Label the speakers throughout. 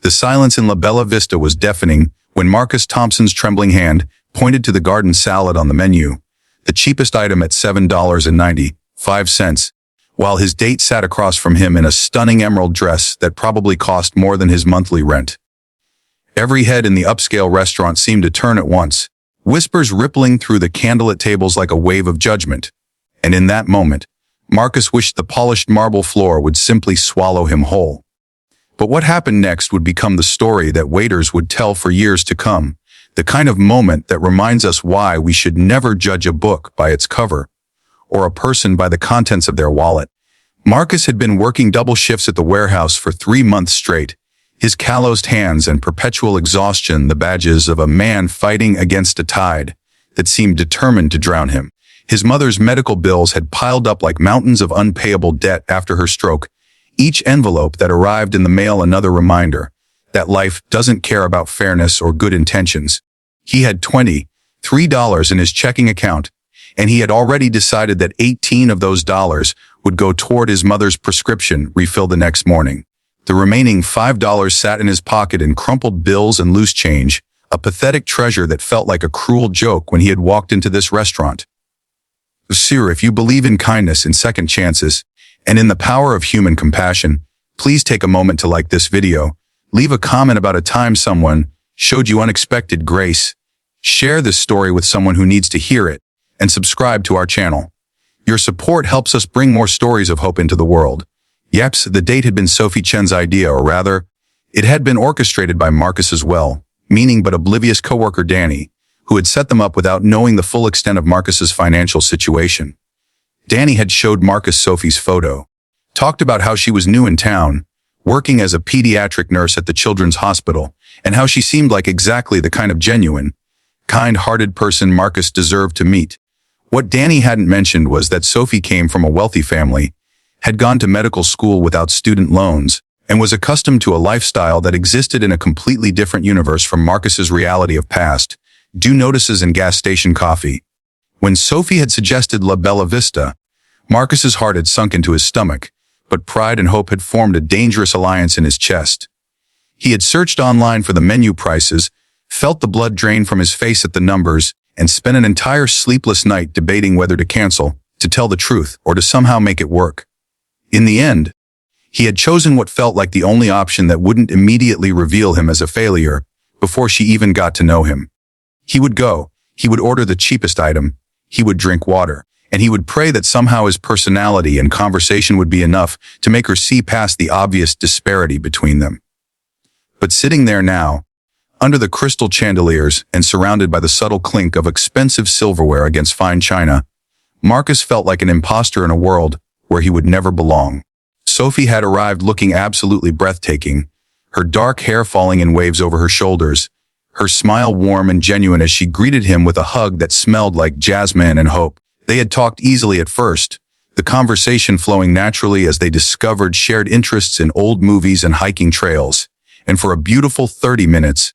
Speaker 1: The silence in La Bella Vista was deafening when Marcus Thompson's trembling hand pointed to the garden salad on the menu, the cheapest item at $7.95, while his date sat across from him in a stunning emerald dress that probably cost more than his monthly rent. Every head in the upscale restaurant seemed to turn at once, whispers rippling through the candlelit tables like a wave of judgment. And in that moment, Marcus wished the polished marble floor would simply swallow him whole. But what happened next would become the story that waiters would tell for years to come, the kind of moment that reminds us why we should never judge a book by its cover, or a person by the contents of their wallet. Marcus had been working double shifts at the warehouse for 3 months straight, his calloused hands and perpetual exhaustion the badges of a man fighting against a tide that seemed determined to drown him. His mother's medical bills had piled up like mountains of unpayable debt after her stroke, each envelope that arrived in the mail another reminder that life doesn't care about fairness or good intentions. He had $23 in his checking account, and he had already decided that 18 of those dollars would go toward his mother's prescription refill the next morning. The remaining $5 sat in his pocket in crumpled bills and loose change, a pathetic treasure that felt like a cruel joke when he had walked into this restaurant. Sir, if you believe in kindness and second chances, and in the power of human compassion, please take a moment to like this video, leave a comment about a time someone showed you unexpected grace, share this story with someone who needs to hear it, and subscribe to our channel. Your support helps us bring more stories of hope into the world. Yeps, the date had been Sophie Chen's idea, or rather, it had been orchestrated by Marcus as well, meaning but oblivious coworker Danny, who had set them up without knowing the full extent of Marcus's financial situation. Danny had showed Marcus Sophie's photo, talked about how she was new in town, working as a pediatric nurse at the children's hospital, and how she seemed like exactly the kind of genuine, kind-hearted person Marcus deserved to meet. What Danny hadn't mentioned was that Sophie came from a wealthy family, had gone to medical school without student loans, and was accustomed to a lifestyle that existed in a completely different universe from Marcus's reality of past, due notices and gas station coffee. When Sophie had suggested La Bella Vista, Marcus's heart had sunk into his stomach, but pride and hope had formed a dangerous alliance in his chest. He had searched online for the menu prices, felt the blood drain from his face at the numbers, and spent an entire sleepless night debating whether to cancel, to tell the truth, or to somehow make it work. In the end, he had chosen what felt like the only option that wouldn't immediately reveal him as a failure before she even got to know him. He would go, he would order the cheapest item, he would drink water, and he would pray that somehow his personality and conversation would be enough to make her see past the obvious disparity between them. But sitting there now, under the crystal chandeliers and surrounded by the subtle clink of expensive silverware against fine china, Marcus felt like an imposter in a world where he would never belong. Sophie had arrived looking absolutely breathtaking, her dark hair falling in waves over her shoulders, her smile warm and genuine as she greeted him with a hug that smelled like jasmine and hope. They had talked easily at first, the conversation flowing naturally as they discovered shared interests in old movies and hiking trails. And for a beautiful 30 minutes,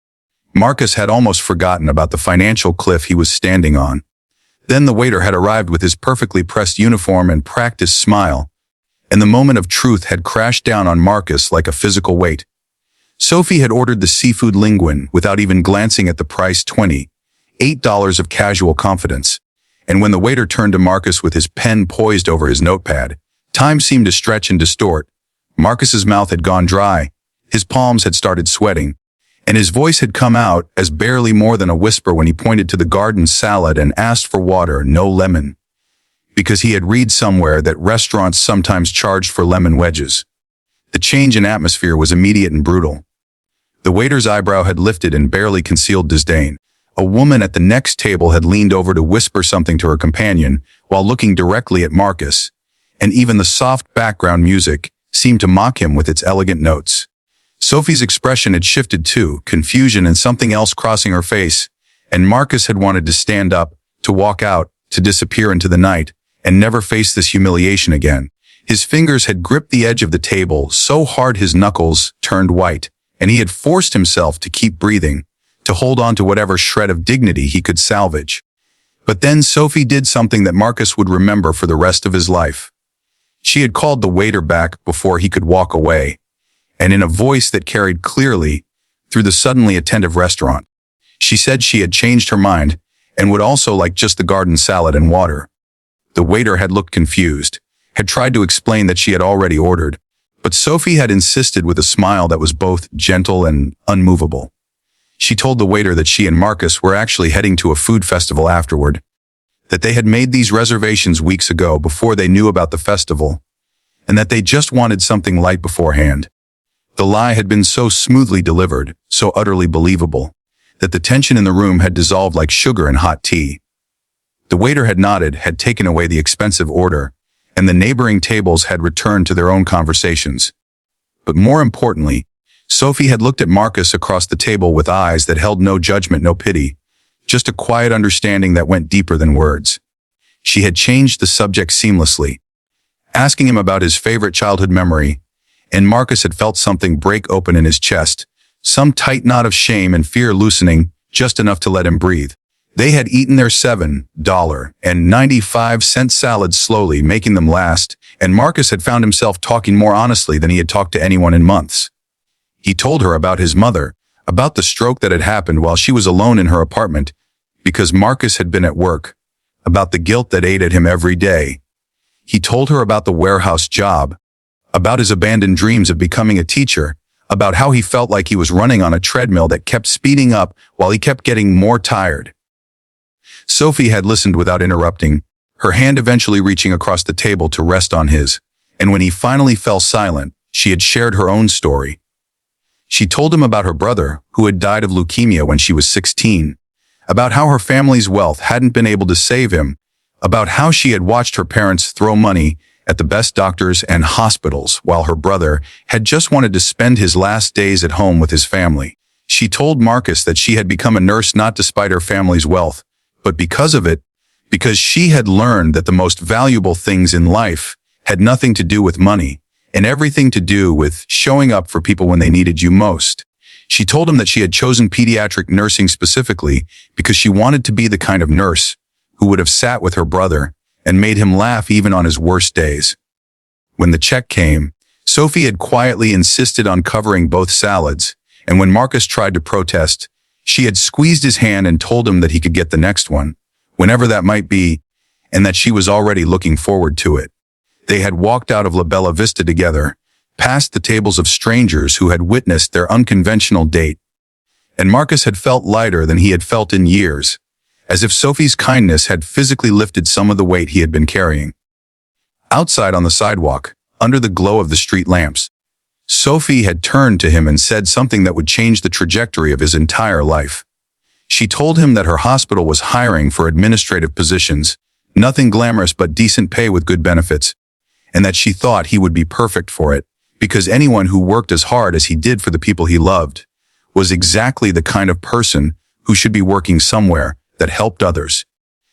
Speaker 1: Marcus had almost forgotten about the financial cliff he was standing on. Then the waiter had arrived with his perfectly pressed uniform and practiced smile, and the moment of truth had crashed down on Marcus like a physical weight. Sophie had ordered the seafood linguine without even glancing at the price, $28 of casual confidence. And when the waiter turned to Marcus with his pen poised over his notepad, time seemed to stretch and distort. Marcus's mouth had gone dry, his palms had started sweating, and his voice had come out as barely more than a whisper when he pointed to the garden salad and asked for water, no lemon, because he had read somewhere that restaurants sometimes charged for lemon wedges. The change in atmosphere was immediate and brutal. The waiter's eyebrow had lifted in barely concealed disdain. A woman at the next table had leaned over to whisper something to her companion while looking directly at Marcus, and even the soft background music seemed to mock him with its elegant notes. Sophie's expression had shifted too, confusion and something else crossing her face, and Marcus had wanted to stand up, to walk out, to disappear into the night, and never face this humiliation again. His fingers had gripped the edge of the table so hard his knuckles turned white, and he had forced himself to keep breathing, to hold on to whatever shred of dignity he could salvage. But then Sophie did something that Marcus would remember for the rest of his life. She had called the waiter back before he could walk away, and in a voice that carried clearly through the suddenly attentive restaurant. She said she had changed her mind and would also like just the garden salad and water. The waiter had looked confused, had tried to explain that she had already ordered, but Sophie had insisted with a smile that was both gentle and unmovable. She told the waiter that she and Marcus were actually heading to a food festival afterward, that they had made these reservations weeks ago before they knew about the festival, and that they just wanted something light beforehand. The lie had been so smoothly delivered, so utterly believable, that the tension in the room had dissolved like sugar in hot tea. The waiter had nodded, had taken away the expensive order, and the neighboring tables had returned to their own conversations. But more importantly, Sophie had looked at Marcus across the table with eyes that held no judgment, no pity, just a quiet understanding that went deeper than words. She had changed the subject seamlessly, asking him about his favorite childhood memory, and Marcus had felt something break open in his chest, some tight knot of shame and fear loosening just enough to let him breathe. They had eaten their $7.95 salads slowly, making them last, and Marcus had found himself talking more honestly than he had talked to anyone in months. He told her about his mother, about the stroke that had happened while she was alone in her apartment because Marcus had been at work, about the guilt that ate at him every day. He told her about the warehouse job, about his abandoned dreams of becoming a teacher, about how he felt like he was running on a treadmill that kept speeding up while he kept getting more tired. Sophie had listened without interrupting, her hand eventually reaching across the table to rest on his, and when he finally fell silent, she had shared her own story. She told him about her brother, who had died of leukemia when she was 16, about how her family's wealth hadn't been able to save him, about how she had watched her parents throw money at the best doctors and hospitals while her brother had just wanted to spend his last days at home with his family. She told Marcus that she had become a nurse not despite her family's wealth, but because of it, because she had learned that the most valuable things in life had nothing to do with money and everything to do with showing up for people when they needed you most. She told him that she had chosen pediatric nursing specifically because she wanted to be the kind of nurse who would have sat with her brother and made him laugh even on his worst days. When the check came, Sophie had quietly insisted on covering both salads, and when Marcus tried to protest, she had squeezed his hand and told him that he could get the next one, whenever that might be, and that she was already looking forward to it. They had walked out of La Bella Vista together, past the tables of strangers who had witnessed their unconventional date, and Marcus had felt lighter than he had felt in years, as if Sophie's kindness had physically lifted some of the weight he had been carrying. Outside on the sidewalk, under the glow of the street lamps, Sophie had turned to him and said something that would change the trajectory of his entire life. She told him that her hospital was hiring for administrative positions, nothing glamorous but decent pay with good benefits, and that she thought he would be perfect for it, because anyone who worked as hard as he did for the people he loved was exactly the kind of person who should be working somewhere that helped others.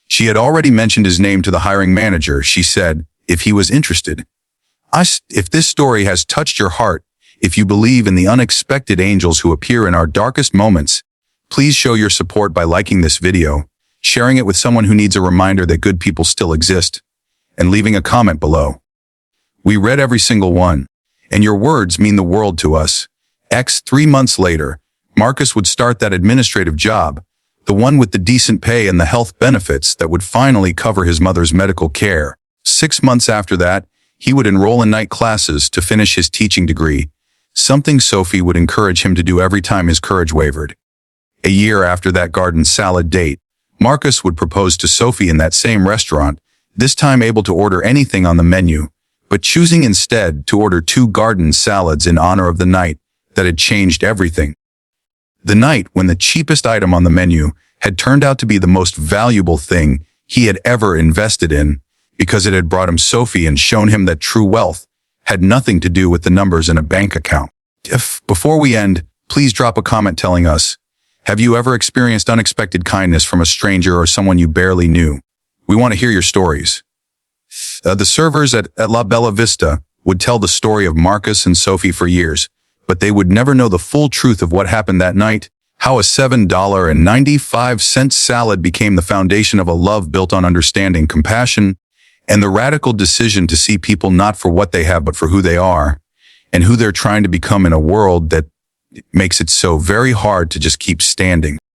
Speaker 1: She had already mentioned his name to the hiring manager. She said, if he was interested. If this story has touched your heart, if you believe in the unexpected angels who appear in our darkest moments, please show your support by liking this video, sharing it with someone who needs a reminder that good people still exist, and leaving a comment below. We read every single one, and your words mean the world to us. 3 months later, Marcus would start that administrative job, the one with the decent pay and the health benefits that would finally cover his mother's medical care. 6 months after that, he would enroll in night classes to finish his teaching degree, something Sophie would encourage him to do every time his courage wavered. A year after that garden salad date, Marcus would propose to Sophie in that same restaurant, this time able to order anything on the menu, but choosing instead to order 2 garden salads in honor of the night that had changed everything. The night when the cheapest item on the menu had turned out to be the most valuable thing he had ever invested in, because it had brought him Sophie and shown him that true wealth had nothing to do with the numbers in a bank account. Before we end, please drop a comment telling us, have you ever experienced unexpected kindness from a stranger or someone you barely knew? We want to hear your stories. The servers at La Bella Vista would tell the story of Marcus and Sophie for years, but they would never know the full truth of what happened that night, how a $7.95 salad became the foundation of a love built on understanding, compassion, and the radical decision to see people not for what they have but for who they are, and who they're trying to become in a world that makes it so very hard to just keep standing.